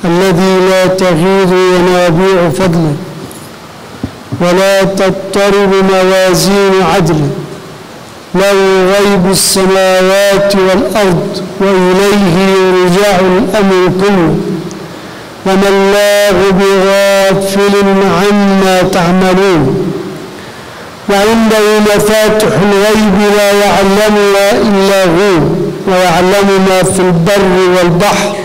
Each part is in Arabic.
الذي لا تغيض ينابيع فضله ولا تضطرب موازين عدله، له غيب السماوات والأرض وإليه يرجع الأمر كله، وما الله بغافل عما تعملون. وعنده مفاتح الغيب لا يعلمها إلا هو، ويعلم ما في البر والبحر،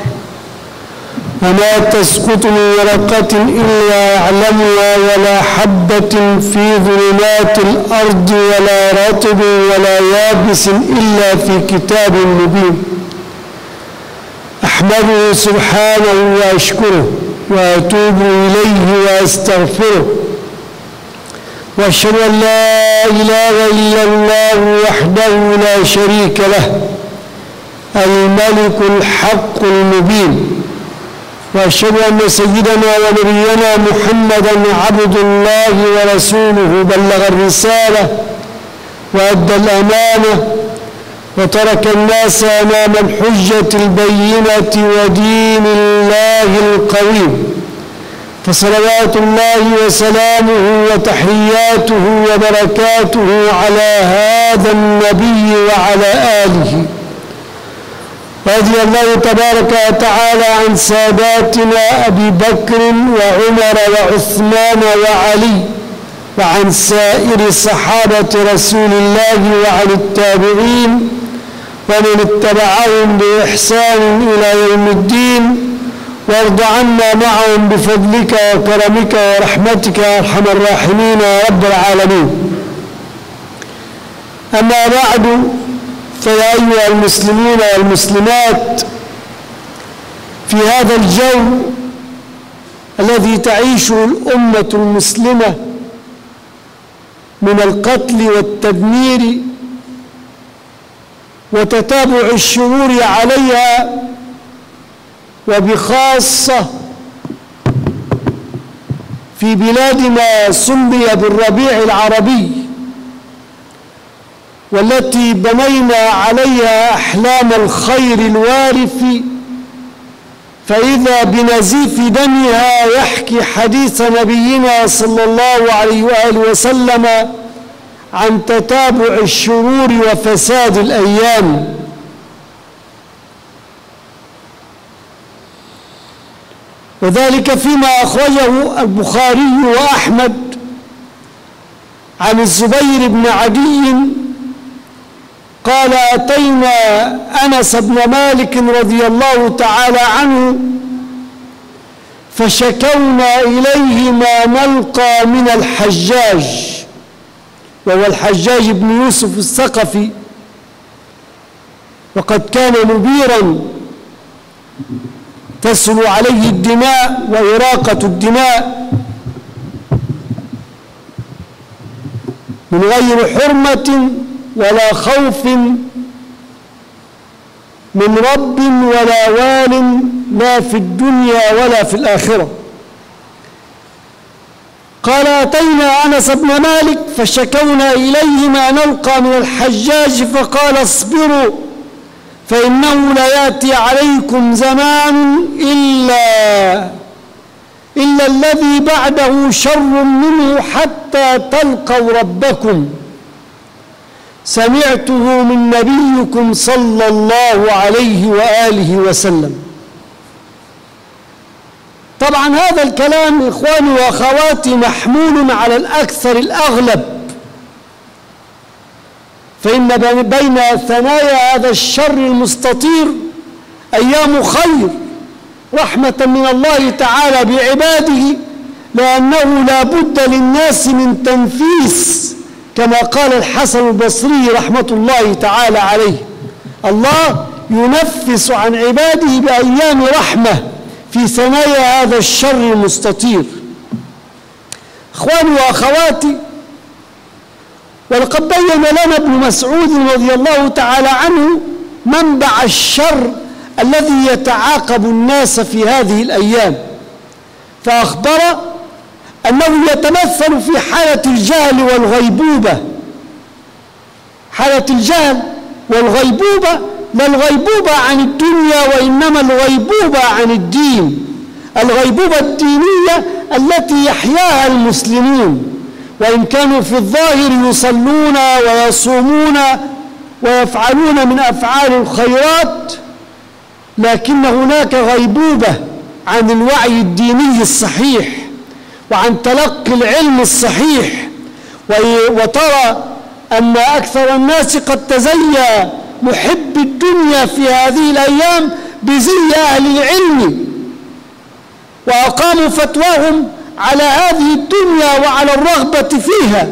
وما تسقط من ورقة إلا يعلمها، ولا حبة في ظلمات الأرض ولا رطب ولا يابس إلا في كتاب مبين. أحمده سبحانه وأشكره وأتوب إليه وأستغفره، وأشهد أن لا إله إلا الله وحده لا شريك له الملك الحق المبين، وأشهد أن سيدنا ونبينا محمدًا عبد الله ورسوله، بلغ الرسالة وأدى الأمانة وترك الناس أمام الحجة البينة ودين الله القويم، فصلوات الله وسلامه وتحياته وبركاته على هذا النبي وعلى آله. رضي الله تبارك وتعالى عن ساداتنا أبي بكر وعمر وعثمان وعلي، وعن سائر صحابة رسول الله، وعن التابعين ومن اتبعهم بإحسان إلى يوم الدين، وارض عنا معهم بفضلك وكرمك ورحمتك يا أرحم الراحمين يا رب العالمين. أما بعد، فيا أيها المسلمون والمسلمات، في هذا الجو الذي تعيشه الأمة المسلمة من القتل والتدمير وتتابع الشرور عليها، وبخاصة في بلاد ما سمي بالربيع العربي، والتي بنينا عليها أحلام الخير الوارف، فإذا بنزيف دمها يحكي حديث نبينا صلى الله عليه وآله وسلم عن تتابع الشرور وفساد الأيام. وذلك فيما أخرجه البخاري وأحمد عن الزبير بن عدي قال: أتينا أنس بن مالك رضي الله تعالى عنه فشكونا إليه ما نلقى من الحجاج، وهو الحجاج بن يوسف الثقفي، وقد كان مبيرا تسل عليه الدماء وإراقة الدماء من غير حرمة ولا خوف من رب ولا وال، لا في الدنيا ولا في الآخرة. قال: أتينا أنس بن مالك فشكونا إليه ما نلقى من الحجاج، فقال: اصبروا فإنه لا يأتي عليكم زمان إلا الذي بعده شر منه حتى تلقوا ربكم، سمعته من نبيكم صلى الله عليه وآله وسلم. طبعا هذا الكلام إخواني وأخواتي محمول على الأكثر الأغلب، فإن بين ثنايا هذا الشر المستطير أيام خير، رحمة من الله تعالى بعباده، لأنه لا بد للناس من تنفيس، كما قال الحسن البصري رحمة الله تعالى عليه: الله ينفس عن عباده بأيام رحمة في ثنايا هذا الشر المستطير. إخواني وأخواتي، ولقد بين لنا ابن مسعود رضي الله تعالى عنه منبع الشر الذي يتعاقب الناس في هذه الأيام، فأخبر أنه يتمثل في حالة الجهل والغيبوبة. حالة الجهل والغيبوبة لا الغيبوبة عن الدنيا وإنما الغيبوبة عن الدين، الغيبوبة الدينية التي يحياها المسلمون، وإن كانوا في الظاهر يصلون ويصومون ويفعلون من أفعال الخيرات، لكن هناك غيبوبة عن الوعي الديني الصحيح وعن تلقي العلم الصحيح. وترى أن أكثر الناس قد تزيى محب الدنيا في هذه الأيام بزي أهل العلم، وأقاموا فتواهم على هذه الدنيا وعلى الرغبة فيها،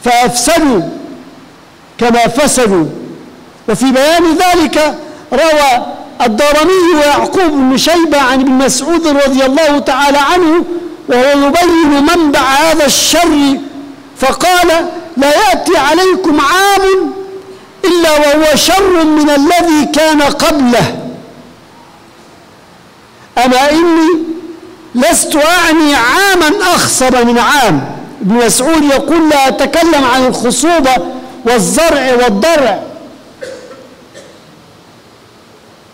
فأفسدوا كما فسدوا. وفي بيان ذلك روى الدارمي ويعقوب بن شيبة عن ابن مسعود رضي الله تعالى عنه وهو يبين منبع هذا الشر فقال: لا يأتي عليكم عام إلا وهو شر من الذي كان قبله. أما إني لست أعني عاما أخصب من عام. ابن مسعود يقول: لا أتكلم عن الخصوبة والزرع والضرع،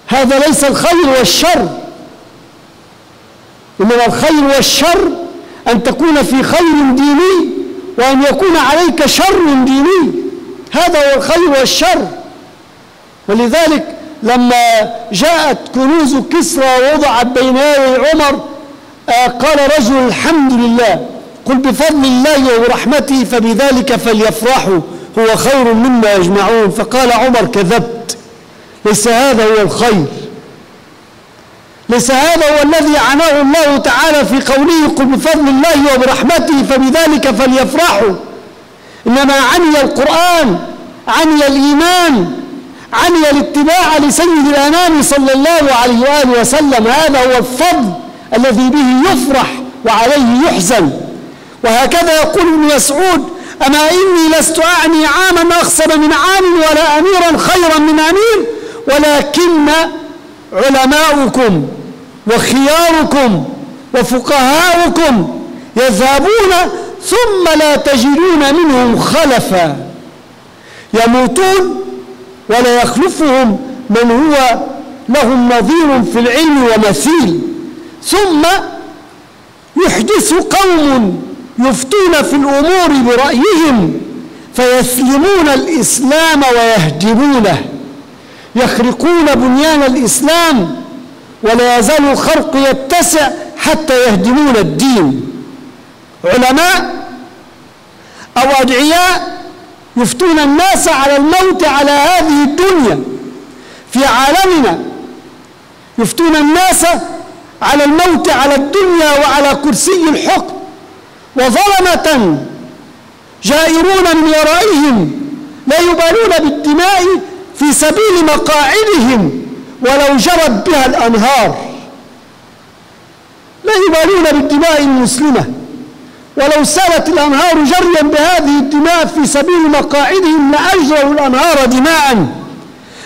هذا ليس الخير والشر، إنما الخير والشر أن تكون في خير ديني وأن يكون عليك شر ديني، هذا هو الخير والشر. ولذلك لما جاءت كنوز كسرى ووضعت بين يدي عمر قال رجل: الحمد لله، قل بفضل الله وبرحمته فبذلك فليفرحوا هو خير مما يجمعون. فقال عمر: كذبت، ليس هذا هو الخير، ليس هذا هو الذي عناه الله تعالى في قوله: قل بفضل الله وبرحمته فبذلك فليفرحوا. إنما عني القرآن، عني الإيمان، عني الاتباع لسيد الأنام صلى الله عليه وآله وسلم، هذا هو الفضل الذي به يفرح وعليه يحزن. وهكذا يقول ابن مسعود: أما إني لست أعني عاما أخصب من عام ولا أميرا خيرا من أمير، ولكن علماؤكم وخياركم وفقهاؤكم يذهبون ثم لا تجدون منهم خلفا، يموتون ولا يخلفهم من هو لهم نظير في العلم ومثيل، ثم يحدث قوم يفتون في الأمور برأيهم فيسلمون الإسلام ويهدمونه، يخرقون بنيان الإسلام ولا يزال الخرق يتسع حتى يهدمون الدين. علماء أو أدعياء يفتون الناس على الموت على هذه الدنيا في عالمنا، يفتون الناس على الموت على الدنيا وعلى كرسي الحكم، وظلمة جائرون من ورائهم لا يبالون بالدماء في سبيل مقاعدهم ولو جرت بها الأنهار، لا يبالون بالدماء المسلمة ولو سالت الأنهار جريا بهذه الدماء في سبيل مقاعدهم لأجروا الأنهار دماء.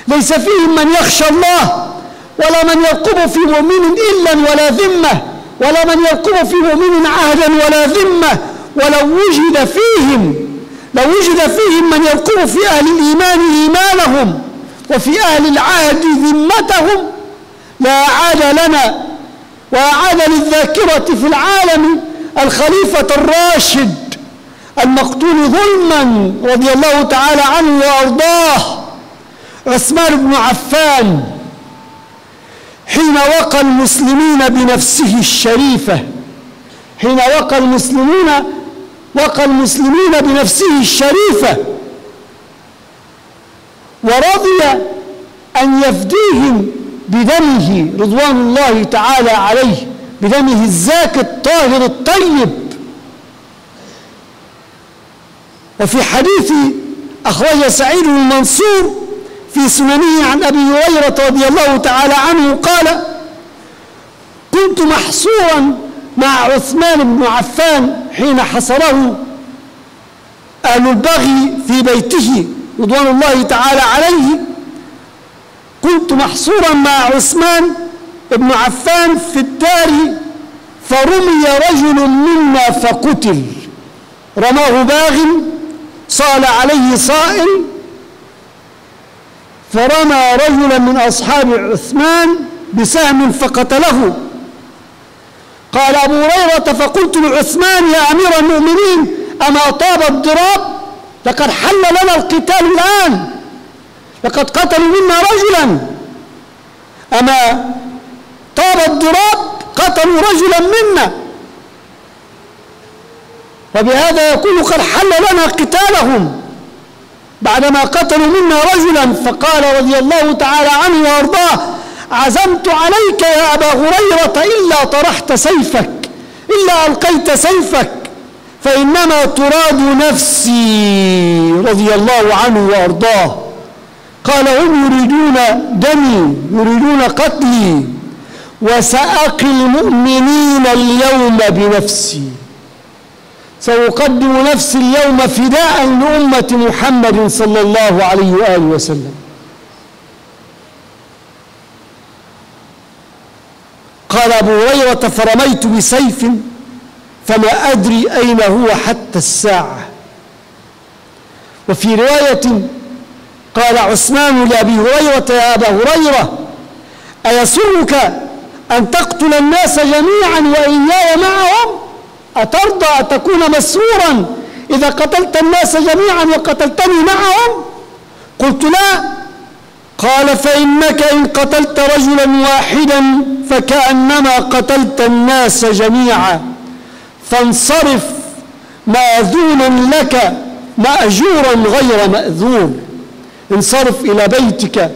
ليس فيهم من يخشى الله ولا من يرقب في مؤمن إلا ولا ذمة، ولا من يرقب في مؤمن عهدا ولا ذمة. ولو وجد فيهم من يرقب في أهل الإيمان إيمانهم وفي أهل العهد ذمتهم لأعاد لنا وأعاد للذاكرة في العالم الخليفة الراشد المقتول ظلما رضي الله تعالى عنه وأرضاه عثمان بن عفان، حين وقى المسلمين بنفسه الشريفة، حين وقى المسلمين بنفسه الشريفة ورضي أن يفديهم بدمه رضوان الله تعالى عليه، بدمه الزاكي الطاهر الطيب. وفي حديث أخرج سعيد بن منصور في سننه عن أبي هريرة رضي الله تعالى عنه قال: كنت محصورا مع عثمان بن عفان حين حصره أهل البغي في بيته رضوان الله تعالى عليه، كنت محصورا مع عثمان بن عفان في الدار فرمي رجل منا فقتل، رماه باغ صال عليه صائل فرمى رجلا من أصحاب عثمان بسهم فقتله. قال أبو هريرة: فقلت لعثمان: يا أمير المؤمنين، أما طاب الضراب؟ لقد حل لنا القتال الآن، لقد قتلوا منا رجلا، أما طاب الضراب؟ قتلوا رجلا منا، وبهذا يكون قد حل لنا قتالهم بعدما قتلوا منا رجلا. فقال رضي الله تعالى عنه وارضاه: عزمت عليك يا أبا هريرة إلا طرحت سيفك، إلا ألقيت سيفك، فإنما تراد نفسي رضي الله عنه وارضاه. قال: هم يريدون دمي، يريدون قتلي، وسأقي المؤمنين اليوم بنفسي، سأقدم نفسي اليوم فداء لأمة محمد صلى الله عليه وآله وسلم. قال أبو هريرة: فرميت بسيف فما أدري أين هو حتى الساعة. وفي رواية قال عثمان لأبي هريرة: يا أبا هريرة، أيسرك أن تقتل الناس جميعا وإياي معهم؟ أترضى أن تكون مسرورا إذا قتلت الناس جميعا وقتلتني معهم؟ قلت: لا. قال: فإنك إن قتلت رجلا واحدا فكأنما قتلت الناس جميعا، فانصرف مأذونا لك مأجورا غير مأذون، انصرف إلى بيتك.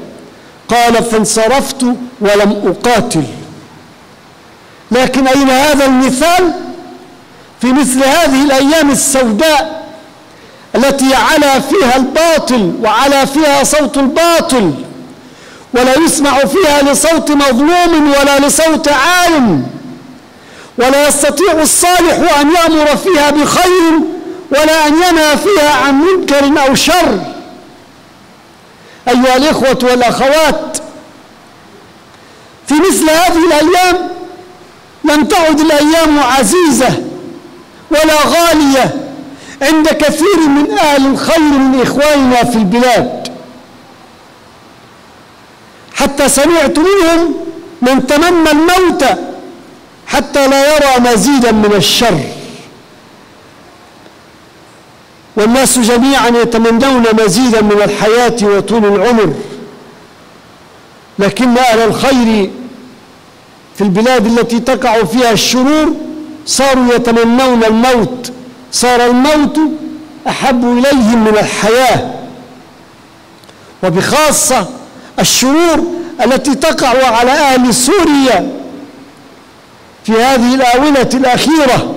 قال: فانصرفت ولم أقاتل. لكن أين هذا المثال في مثل هذه الأيام السوداء التي علا فيها الباطل وعلا فيها صوت الباطل، ولا يسمع فيها لصوت مظلوم ولا لصوت عالم، ولا يستطيع الصالح أن يأمر فيها بخير ولا أن ينهى فيها عن منكر أو شر. أيها الإخوة والأخوات، في مثل هذه الأيام لم تعد الأيام عزيزة ولا غالية عند كثير من أهل الخير من إخواننا في البلاد، حتى سمعت منهم من تمنى الموت حتى لا يرى مزيدا من الشر. والناس جميعا يتمنون مزيدا من الحياة وطول العمر، لكن أهل الخير في البلاد التي تقع فيها الشرور صاروا يتمنون الموت، صار الموت أحب إليهم من الحياة. وبخاصة الشرور التي تقع على أهل سوريا في هذه الآونة الأخيرة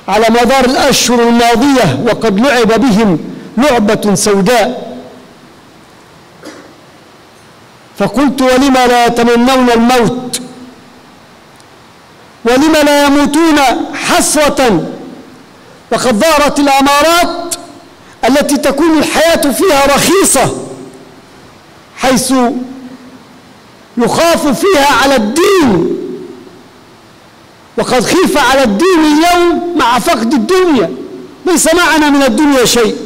على مدار الأشهر الماضية، وقد لعب بهم لعبة سوداء. فقلت: ولما لا يتمنون الموت؟ ولما لا يموتون حسرة؟ وقد ظهرت الأمارات التي تكون الحياة فيها رخيصة، حيث يخاف فيها على الدين، وقد خيف على الدين اليوم مع فقد الدنيا، ليس معنا من الدنيا شيء.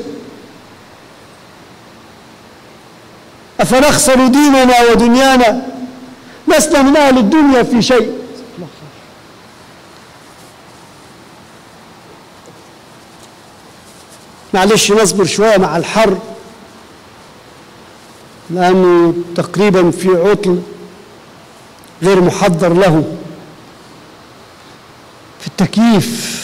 أفنخسر ديننا ودنيانا؟ لسنا من أهل الدنيا في شيء. معلش نصبر شوية مع الحر، لأنه تقريبا في عطل غير محضر له في التكييف،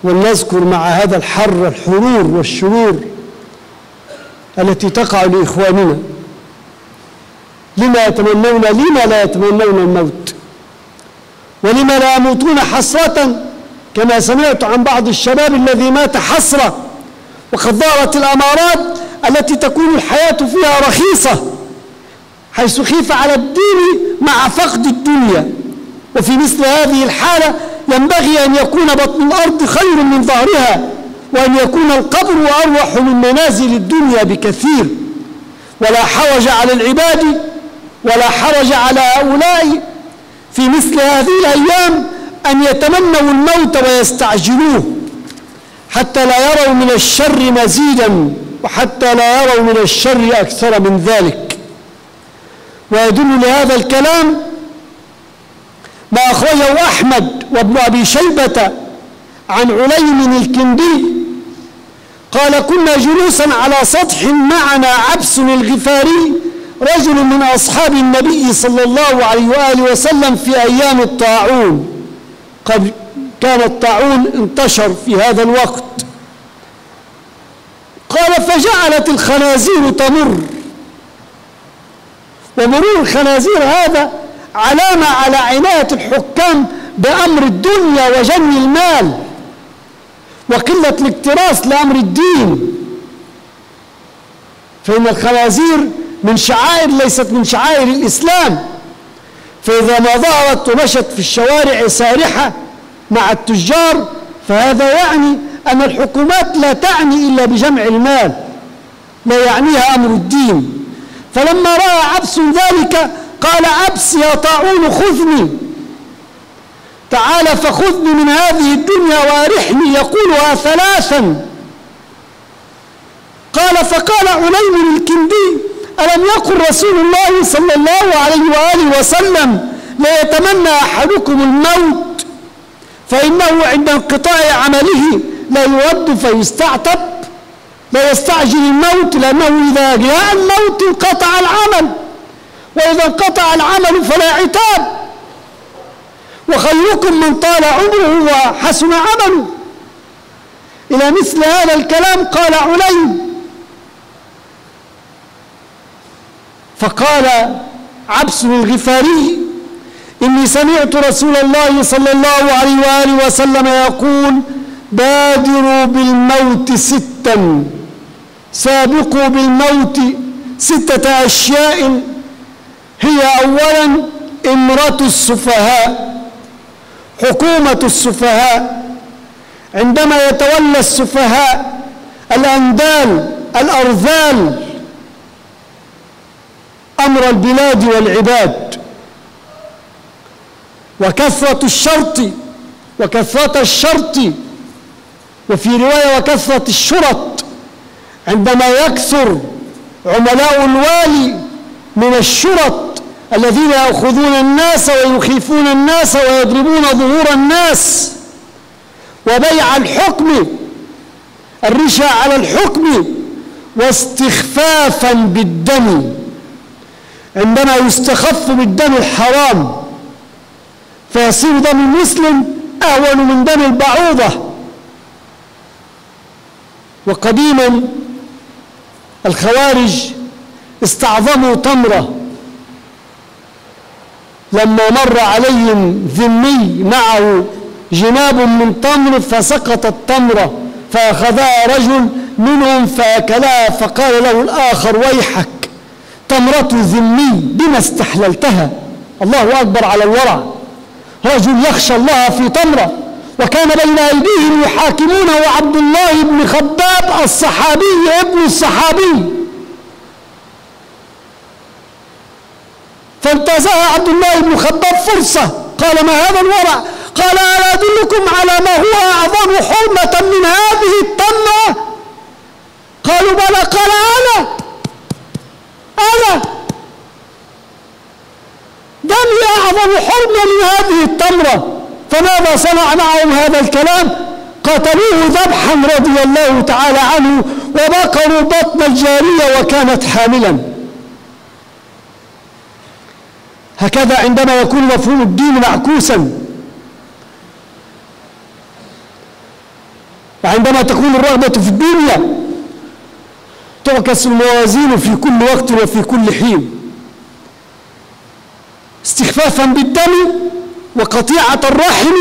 ولنذكر مع هذا الحر الحرور والشرور التي تقع لإخواننا. لما لا يتمنون الموت؟ ولما لا يموتون حسرة كما سمعت عن بعض الشباب الذي مات حسرة؟ وقد ظهرت الأمارات التي تكون الحياة فيها رخيصة، حيث خيف على الدين مع فقد الدنيا. وفي مثل هذه الحالة ينبغي أن يكون بطن الأرض خير من ظهرها، وأن يكون القبر أروح من منازل الدنيا بكثير. ولا حرج على العباد ولا حرج على هؤلاء في مثل هذه الأيام أن يتمنوا الموت ويستعجلوه، حتى لا يروا من الشر مزيدا وحتى لا يروا من الشر أكثر من ذلك. ويدل لهذا الكلام ما أخرجه أحمد وابن أبي شيبة عن عليم الكندي قال: كنا جلوسا على سطح معنا عبس الغفاري رجل من أصحاب النبي صلى الله عليه وآله وسلم في أيام الطاعون، قد كان الطاعون انتشر في هذا الوقت. قال: فجعلت الخنازير تمر، ومرور الخنازير هذا علامة على عناية الحكام بأمر الدنيا وجني المال وقلة الاكتراث لأمر الدين، فإن الخنازير من شعائر ليست من شعائر الإسلام، فإذا ما ظهرت ومشت في الشوارع سارحة مع التجار فهذا يعني أن الحكومات لا تعني إلا بجمع المال، لا يعنيها أمر الدين. فلما رأى عبس ذلك قال: عبس يا طاعون خذني، تعال فخذني من هذه الدنيا وارحني، يقولها ثلاثا. قال: فقال عليم الكندي: ألم يقل رسول الله صلى الله عليه وآله وسلم: لا يتمنى أحدكم الموت فإنه عند انقطاع عمله لا يرد فيستعتب، لا يستعجل الموت لأنه إذا جاء الموت انقطع العمل، وإذا انقطع العمل فلا عتاب، وخيركم من طال عمره وحسن عمله. إلى مثل هذا الكلام قال عليم. فقال عبس الغفاري: إني سمعت رسول الله صلى الله عليه وآله وسلم يقول: بادروا بالموت ستا، سابقوا بالموت 6 أشياء، هي أولا إمرة السفهاء، حكومة السفهاء، عندما يتولى السفهاء الأندال الأرذال أمر البلاد والعباد، وكثرة الشرط، وفي رواية وكثرة الشرط، عندما يكثر عملاء الوالي من الشرط الذين يأخذون الناس ويخيفون الناس ويضربون ظهور الناس، وبيع الحكم، الرشا على الحكم، واستخفافا بالدم، عندما يستخف بالدم الحرام فيصير دم المسلم أهون من دم البعوضة. وقديما الخوارج استعظموا تمرة، لما مر عليهم ذمي معه جناب من تمر فسقط التمرة فأخذها رجل منهم فأكلها، فقال له الآخر: ويحك، تمرة ذمي بما استحللتها؟ الله أكبر على الورع، رجل يخشى الله في تمرة، وكان بين أيديهم يحاكمونه عبد الله بن خباب الصحابي ابن الصحابي، فانتزعها عبد الله بن خباب فرصة، قال: ما هذا الورع؟ قال: ألا أدلكم على ما هو أعظم حرمة من هذه التمرة؟ قالوا: بلى. قال: أنا دمي أعظم حرمة من هذه التمرة. فماذا صنع معهم هذا الكلام؟ قتلوه ذبحا رضي الله تعالى عنه، وبقروا بطن الجارية وكانت حاملا. هكذا عندما يكون مفهوم الدين معكوسا، وعندما تكون الرغبة في الدنيا تعكس الموازين في كل وقت وفي كل حين، استخفافا بالدم وقطيعة الرحم،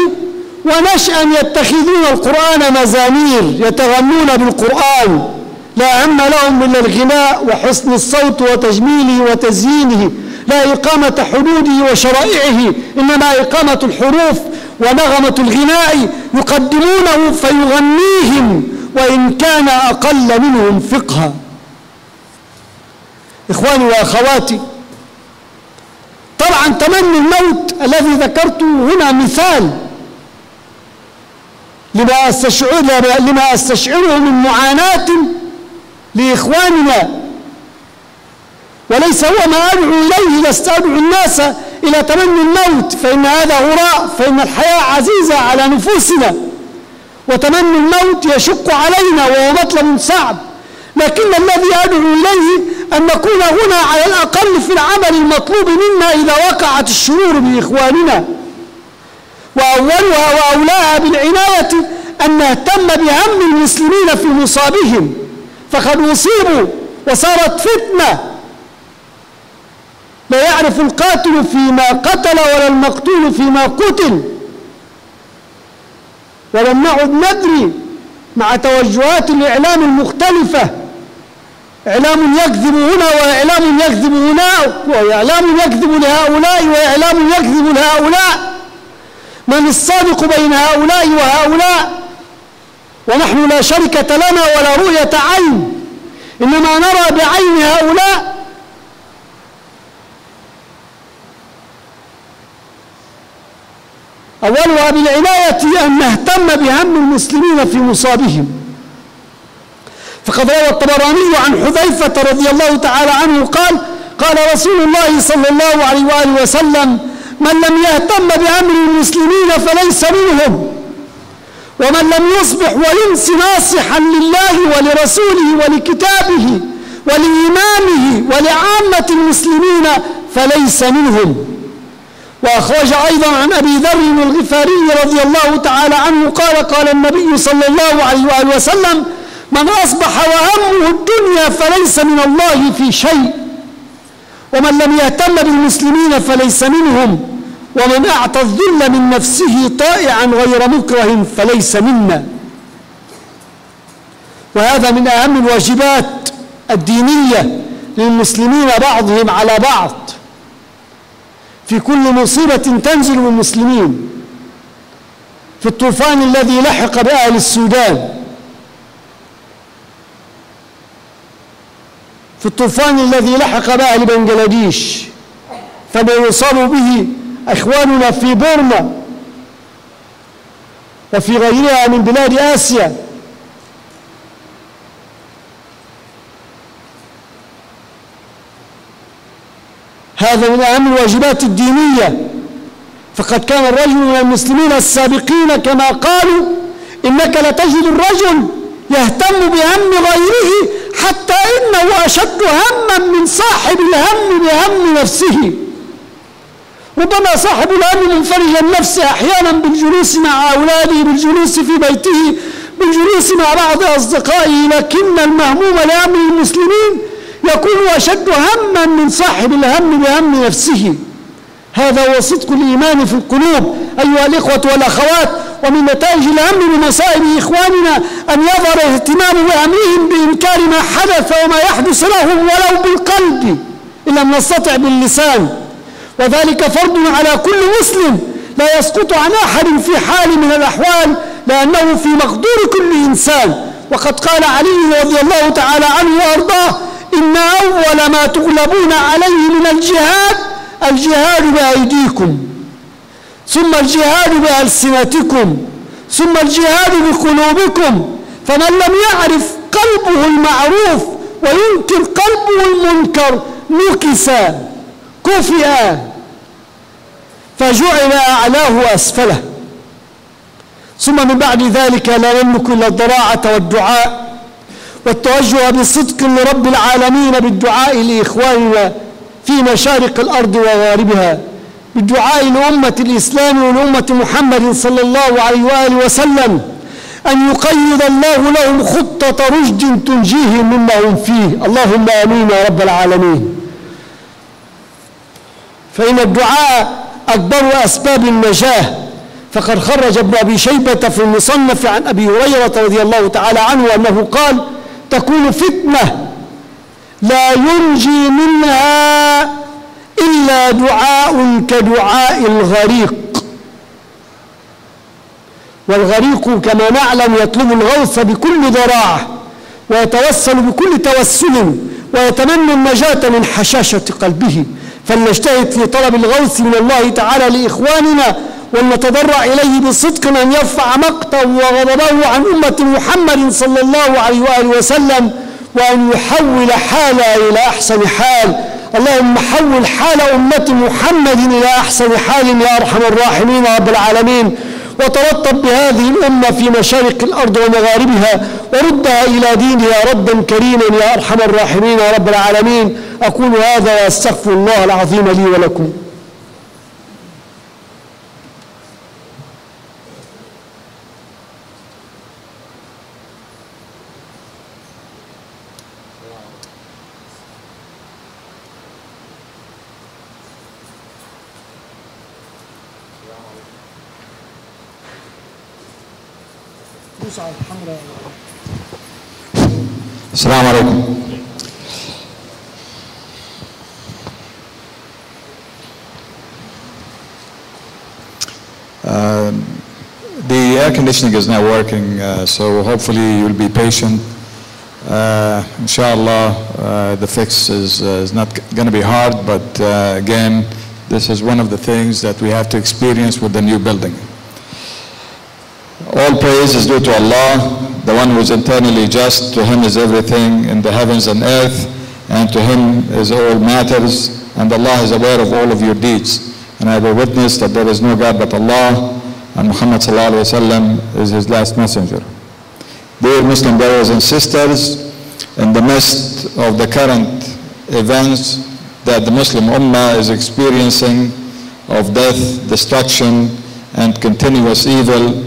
ونشأ يتخذون القرآن مزامير يتغنون بالقرآن، لا هم لهم إلا الغناء وحسن الصوت وتجميله وتزيينه، لا إقامة حدوده وشرائعه، إنما إقامة الحروف ونغمة الغناء يقدمونه فيغنيهم وإن كان أقل منهم فقها. إخواني وأخواتي، طبعا تمني الموت الذي ذكرته هنا مثال لما أستشعره من معاناة لإخواننا، وليس هو ما أدعو إليه. لست أدعو الناس إلى تمني الموت، فإن هذا هراء، فإن الحياة عزيزة على نفوسنا، وتمني الموت يشق علينا وهو مطلب صعب. لكن الذي أدعو إليه أن نكون هنا على الأقل في العمل المطلوب منا إذا وقعت الشرور بإخواننا، وأولها وأولاها بالعناية أن نهتم بهم المسلمين في مصابهم، فقد أصيبوا وصارت فتنة، لا يعرف القاتل فيما قتل ولا المقتول فيما قتل. ولم نعد ندري مع توجهات الإعلام المختلفة، إعلام يكذب هنا وإعلام يكذب هناك، وإعلام يكذب لهؤلاء وإعلام يكذب لهؤلاء، من الصادق بين هؤلاء وهؤلاء؟ ونحن لا شركة لنا ولا رؤية عين، إنما نرى بعين هؤلاء. أولها بالعناية أن نهتم بهم المسلمين في مصابهم. فقد روى الطبراني عن حذيفة رضي الله تعالى عنه قال: قال رسول الله صلى الله عليه وآله وسلم: من لم يهتم بأمر المسلمين فليس منهم، ومن لم يصبح ويمس ناصحا لله ولرسوله ولكتابه ولإمامه ولعامة المسلمين فليس منهم. وأخرج أيضا عن أبي ذر الغفاري رضي الله تعالى عنه قال: قال النبي صلى الله عليه وآله وسلم: من أصبح وهمه الدنيا فليس من الله في شيء، ومن لم يهتم بالمسلمين فليس منهم، ومن أعطى الذل من نفسه طائعا غير مكره فليس منا. وهذا من أهم الواجبات الدينية للمسلمين بعضهم على بعض في كل مصيبة تنزل بالمسلمين. في الطوفان الذي لحق بأهل السودان، في الطوفان الذي لحق بأهل بنغلاديش، فما يصاب به أخواننا في بورما وفي غيرها من بلاد آسيا، هذا من أهم الواجبات الدينية. فقد كان الرجل من المسلمين السابقين كما قالوا: إنك لتجد الرجل يهتم بهم غيره حتى إنه أشد هما من صاحب الهم بهم نفسه. ربما صاحب الهم منفرج النفس أحيانا بالجلوس مع أولاده، بالجلوس في بيته، بالجلوس مع بعض أصدقائه، لكن المهموم لأمر المسلمين يكون أشد هما من صاحب الهم بهم نفسه. هذا هو صدق الإيمان في القلوب أيها الإخوة والأخوات. ومن نتائج الهم بمصائب إخواننا أن يظهر الاهتمام بأمرهم بإنكار ما حدث وما يحدث لهم ولو بالقلب إن لم نستطع باللسان، وذلك فرض على كل مسلم لا يسقط عن أحد في حال من الأحوال، لأنه في مقدور كل إنسان. وقد قال علي رضي الله تعالى عنه وأرضاه: إن أول ما تغلبون عليه من الجهاد بأيديكم، ثم الجهاد بألسنتكم، ثم الجهاد بقلوبكم. فمن لم يعرف قلبه المعروف وينكر قلبه المنكر نكسا كفئا فجعل أعلاه أسفله. ثم من بعد ذلك لا نملك إلا الضراعة والدعاء والتوجه بصدق لرب العالمين بالدعاء لإخواننا في مشارق الأرض ومغاربها، بالدعاء لأمة الإسلام ولأمة محمد صلى الله عليه وآله وسلم أن يقيض الله لهم خطة رشد تنجيهم مما هم فيه. اللهم آمين يا رب العالمين. فإن الدعاء أكبر أسباب النجاة. فقد خرج ابن أبي شيبة في المصنف عن أبي هريرة رضي الله تعالى عنه أنه قال: تكون فتنة لا ينجي منها إلا دعاء كدعاء الغريق. والغريق كما نعلم يطلب الغوث بكل ضراعة ويتوسل بكل توسل ويتمنى النجاة من حشاشة قلبه. فلنجتهد في طلب الغوث من الله تعالى لإخواننا، ولنتضرع إليه بصدق أن يرفع مقته وغضبه عن أمة محمد صلى الله عليه وآله وسلم، وأن يحول حالها إلى أحسن حال. اللهم حول حال أمة محمد إلى أحسن حال يا أرحم الراحمين يا رب العالمين، وترتب بهذه الأمة في مشارق الأرض ومغاربها، وردها إلى دينها ردا كريما يا أرحم الراحمين يا رب العالمين. أقول هذا وأستغفر الله العظيم لي ولكم. السلام عليكم. The air conditioning is not working, so hopefully you'll be patient. Inshallah, the fix is not going to be hard, but again, this is one of the things that we have to experience with the new building. All praise is due to Allah, the one who is eternally just. To him is everything in the heavens and earth, and to him is all matters, and Allah is aware of all of your deeds. And I will witness that there is no God but Allah, and Muhammad sallallahu alaihi wasallam is his last messenger. Dear Muslim brothers and sisters, in the midst of the current events that the Muslim Ummah is experiencing of death, destruction, and continuous evil,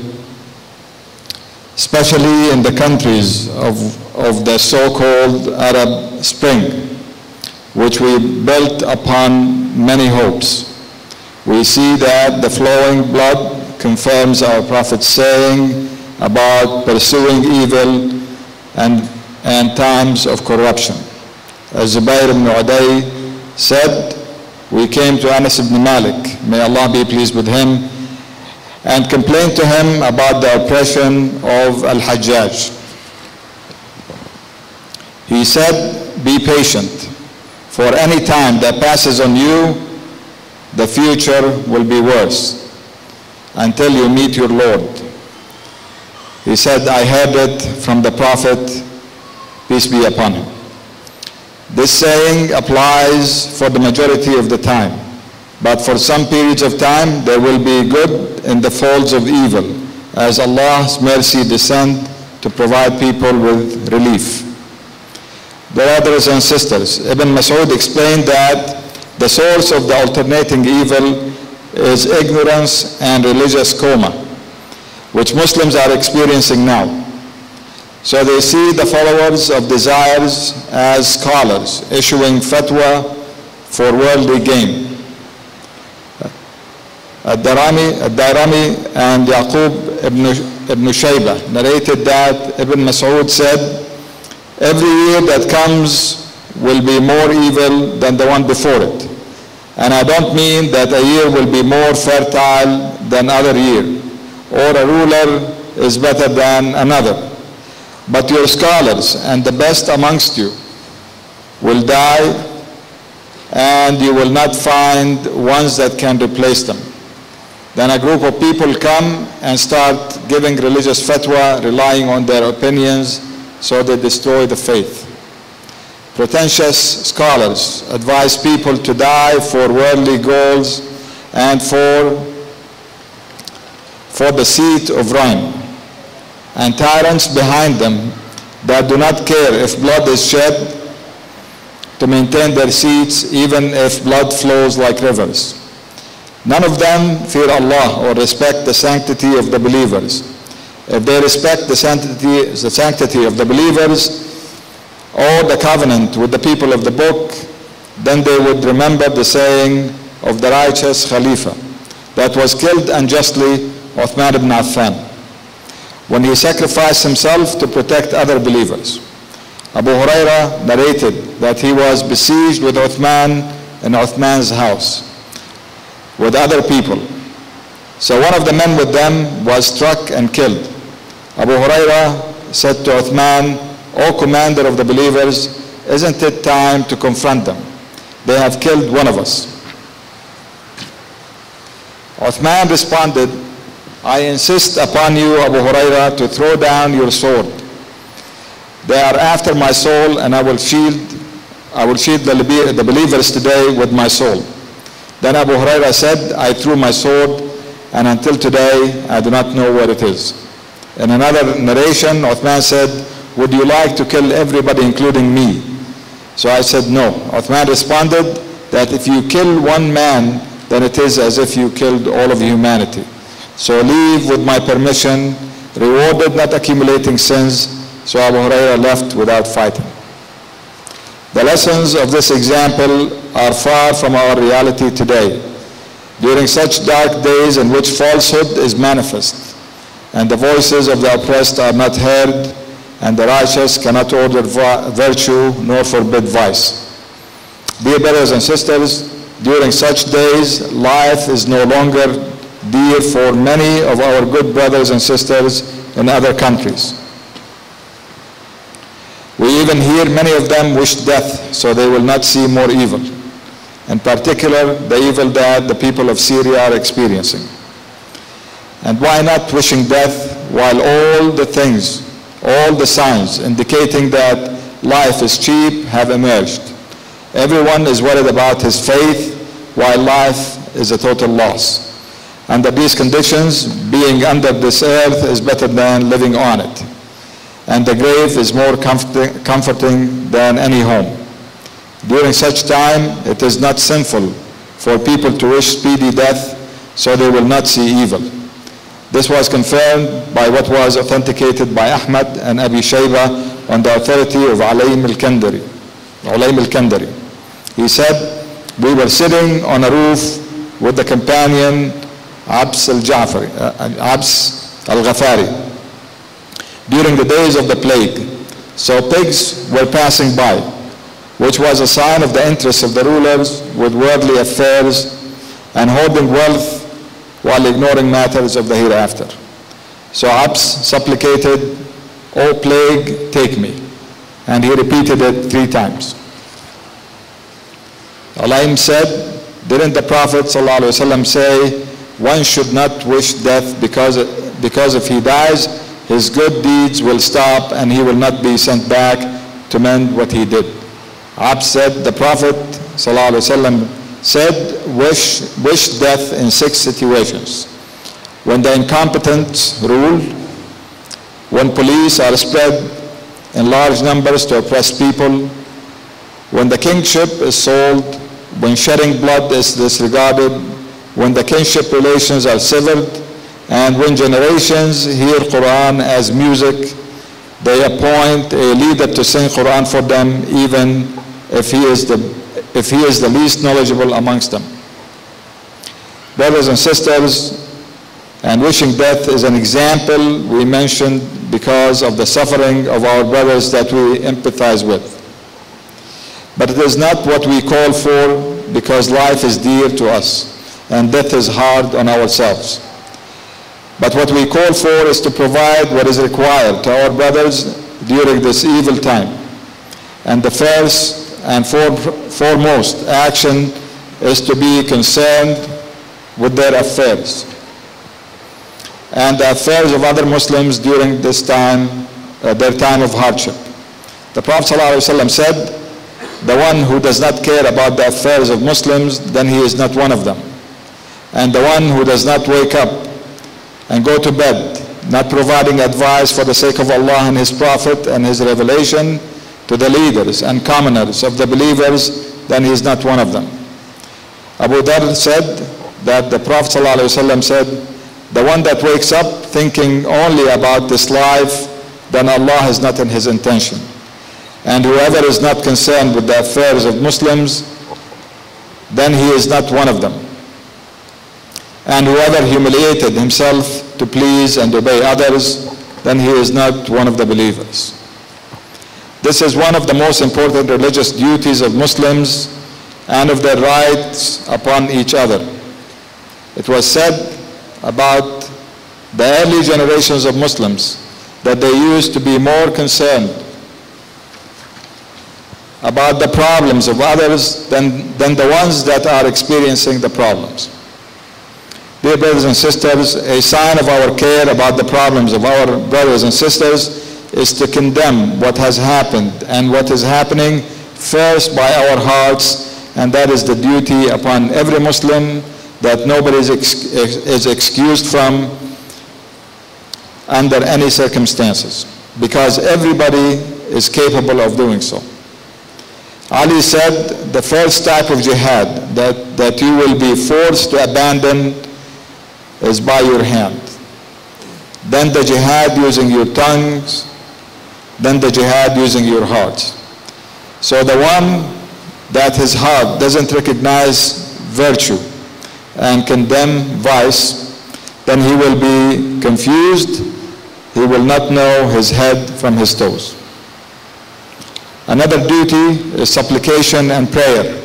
especially in the countries of the so-called Arab Spring, which we built upon many hopes. We see that the flowing blood confirms our Prophet's saying about pursuing evil and times of corruption. As Zubayr ibn Uday said, we came to Anas ibn Malik, may Allah be pleased with him, and complained to him about the oppression of Al-Hajjaj. He said, be patient, for any time that passes on you, the future will be worse until you meet your Lord. He said, I heard it from the Prophet, peace be upon him. This saying applies for the majority of the time, but for some periods of time there will be good in the folds of evil, as Allah's mercy descend to provide people with relief. Brothers and sisters, Ibn Mas'ud explained that the source of the alternating evil is ignorance and religious coma, which Muslims are experiencing now. So they see the followers of desires as scholars, issuing fatwa for worldly gain. Ad-Darami and Yaqub ibn Shaybah narrated that Ibn Mas'ud said, every year that comes will be more evil than the one before it. And I don't mean that a year will be more fertile than other year, or a ruler is better than another. But your scholars and the best amongst you will die, and you will not find ones that can replace them. Then a group of people come and start giving religious fatwa, relying on their opinions, so they destroy the faith. Pretentious scholars advise people to die for worldly goals and for the seat of ruin, and tyrants behind them that do not care if blood is shed to maintain their seats, even if blood flows like rivers. None of them fear Allah or respect the sanctity of the believers. If they respect the sanctity of the believers or the covenant with the people of the book, then they would remember the saying of the righteous Khalifa that was killed unjustly, Uthman ibn Affan, when he sacrificed himself to protect other believers. Abu Huraira narrated that he was besieged with Uthman in Uthman's house with other people. So one of the men with them was struck and killed. Abu Huraira said to Uthman, O commander of the believers, isn't it time to confront them? They have killed one of us. Uthman responded, I insist upon you, Abu Huraira, to throw down your sword. They are after my soul, and I will shield the believers today with my soul. Then Abu Huraira said, I threw my sword, and until today I do not know where it is. In another narration, Uthman said, would you like to kill everybody including me? So I said no. Uthman responded that if you kill one man, then it is as if you killed all of humanity. So leave with my permission, rewarded not accumulating sins. So Abu Huraira left without fighting. The lessons of this example are far from our reality today. During such dark days in which falsehood is manifest, and the voices of the oppressed are not heard, and the righteous cannot order virtue nor forbid vice. Dear brothers and sisters, during such days, life is no longer dear for many of our good brothers and sisters in other countries. We even hear many of them wish death so they will not see more evil. In particular, the evil that the people of Syria are experiencing. And why not wishing death while all the things, all the signs indicating that life is cheap have emerged? Everyone is worried about his faith while life is a total loss. Under these conditions, being under this earth is better than living on it. And the grave is more comforting than any home. During such time, it is not sinful for people to wish speedy death so they will not see evil. This was confirmed by what was authenticated by Ahmad and Abi Shayba on the authority of Ulaym al-Kandari. He said, we were sitting on a roof with the companion Abs al-Ghafari during the days of the plague. So pigs were passing by, which was a sign of the interest of the rulers with worldly affairs and hoarding wealth while ignoring matters of the hereafter. So Abs supplicated, O plague, take me. And he repeated it 3 times. Ulaym said, didn't the Prophet ﷺ say, one should not wish death because if he dies, his good deeds will stop and he will not be sent back to mend what he did. Abs said, the Prophet ﷺ said, wish death in 6 situations. When the incompetents rule, when police are spread in large numbers to oppress people, when the kingship is sold, when shedding blood is disregarded, when the kinship relations are severed, and when generations hear Quran as music, they appoint a leader to sing Quran for them, even if he is the least knowledgeable amongst them. Brothers and sisters, and wishing death is an example we mentioned because of the suffering of our brothers that we empathize with. But it is not what we call for because life is dear to us and death is hard on ourselves. But what we call for is to provide what is required to our brothers during this evil time. And the first and foremost action is to be concerned with their affairs and the affairs of other Muslims during this time, their time of hardship. The Prophet ﷺ said, the one who does not care about the affairs of Muslims, then he is not one of them. And the one who does not wake up and go to bed, not providing advice for the sake of Allah and His Prophet and His revelation to the leaders and commoners of the believers, then he is not one of them. Abu Dharr said that the Prophet ﷺ said, the one that wakes up thinking only about this life, then Allah is not in his intention. And whoever is not concerned with the affairs of Muslims, then he is not one of them. And whoever humiliated himself to please and obey others, then he is not one of the believers. This is one of the most important religious duties of Muslims and of their rights upon each other. It was said about the early generations of Muslims that they used to be more concerned about the problems of others than the ones that are experiencing the problems. Dear brothers and sisters, a sign of our care about the problems of our brothers and sisters is to condemn what has happened and what is happening first by our hearts, and that is the duty upon every Muslim that nobody is excused from under any circumstances, because everybody is capable of doing so. Ali said the first type of jihad that you will be forced to abandon is by your hand. Then the jihad using your tongues, then the jihad using your heart. So the one that his heart doesn't recognize virtue and condemn vice, then he will be confused. He will not know his head from his toes. Another duty is supplication and prayer,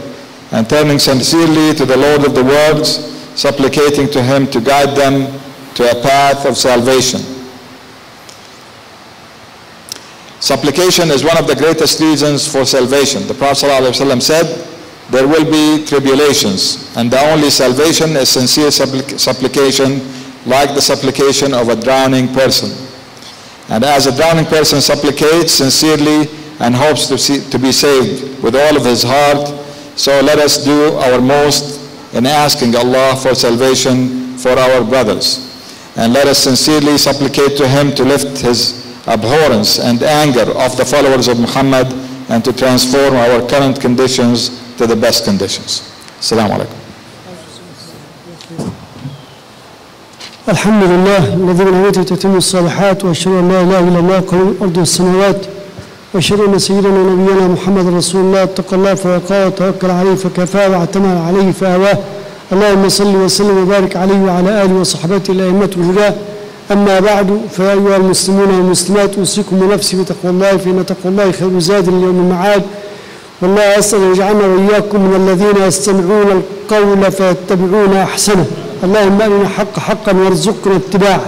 and turning sincerely to the Lord of the worlds, supplicating to him to guide them to a path of salvation. Supplication is one of the greatest reasons for salvation. The Prophet ﷺ said, there will be tribulations, and the only salvation is sincere supplication, like the supplication of a drowning person. And as a drowning person supplicates sincerely and hopes to be saved with all of his heart, so let us do our most in asking Allah for salvation for our brothers. And let us sincerely supplicate to him to lift his abhorrence and anger of the followers of Muhammad and to transform our current conditions to the best conditions. Assalamu alaikum. الحمد لله الذي بنعمته تتم الصالحات، واشهد ان لا اله الا الله قائم الارض والسماوات، واشهد ان سيدنا ونبينا محمد رسول الله اتقى الله فوقاه وتوكل عليه فكفاه واعتمد عليه فاواه. اللهم صل وسلم وبارك عليه وعلى اله وصحبه الائمه الهداه. اما بعد، فيا ايها المسلمون والمسلمات، اوصيكم ونفسي بتقوى الله، فان تقوى الله خير زاد ليوم المعاد. والله اسال ان يجعلنا واياكم من الذين يستمعون القول فيتبعون احسنه. اللهم ارنا الحق حقا وارزقنا اتباعه،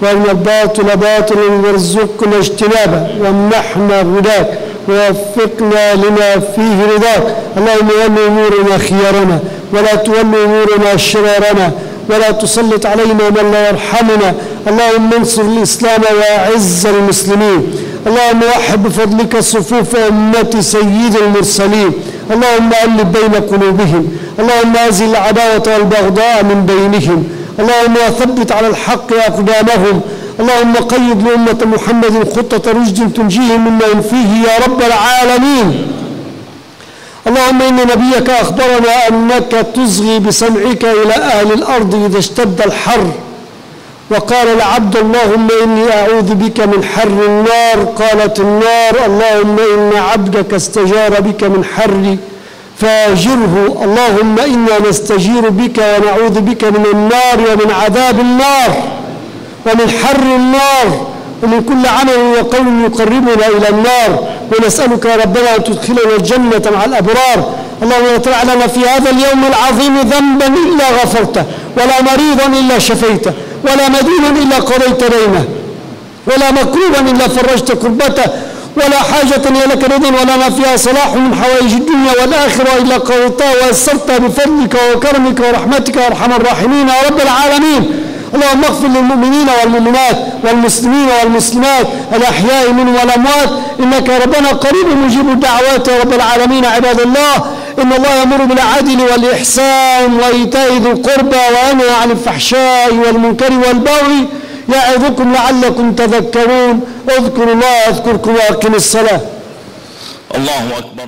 وارنا الباطل باطلا وارزقنا اجتنابه، وامنحنا هداك ووفقنا لما فيه رضاك. اللهم ول امورنا خيارنا، ولا تول امورنا شرارنا، ولا تسلط علينا من لا يرحمنا. اللهم انصر الاسلام واعز المسلمين. اللهم وحد بفضلك صفوف امه سيد المرسلين. اللهم الف بين قلوبهم. اللهم ازل العداوه والبغضاء من بينهم. اللهم ثبت على الحق اقدامهم. اللهم قيد لامه محمد خطه رشد تنجيهم مما فيه يا رب العالمين. اللهم إن نبيك أخبرنا أنك تصغي بسمعك إلى أهل الأرض إذا اشتد الحر، وقال العبد اللهم إني أعوذ بك من حر النار. قالت النار اللهم إن عبدك استجار بك من حر فاجره. اللهم إنا نستجير بك ونعوذ بك من النار ومن عذاب النار ومن حر النار ومن كل عمل وقول يقربنا إلى النار. ونسألك يا ربنا أن تدخلنا الجنة مع الأبرار. اللهم لا تدع لنا في هذا اليوم العظيم ذنبا إلا غفرته، ولا مريضا إلا شفيته، ولا مدينا إلا قضيت دينه، ولا مكروبا إلا فرجت كربته، ولا حاجة هي لك رضا ولنا فيها صلاح من حوائج الدنيا والآخرة إلا قضيتها ويسرتها بفضلك وكرمك ورحمتك يا أرحم الراحمين يا رب العالمين. اللهم اغفر للمؤمنين والمؤمنات والمسلمين والمسلمات الأحياء منهم والأموات، إنك يا ربنا قريب مجيب الدعوات يا رب العالمين. عباد الله، إن الله يأمر بالعدل والإحسان وإيتاء ذي القربى وينهى عن الفحشاء والمنكر والبغي يعظكم لعلكم تذكرون. اذكروا الله يذكركم وأقيموا الصلاة. الله أكبر.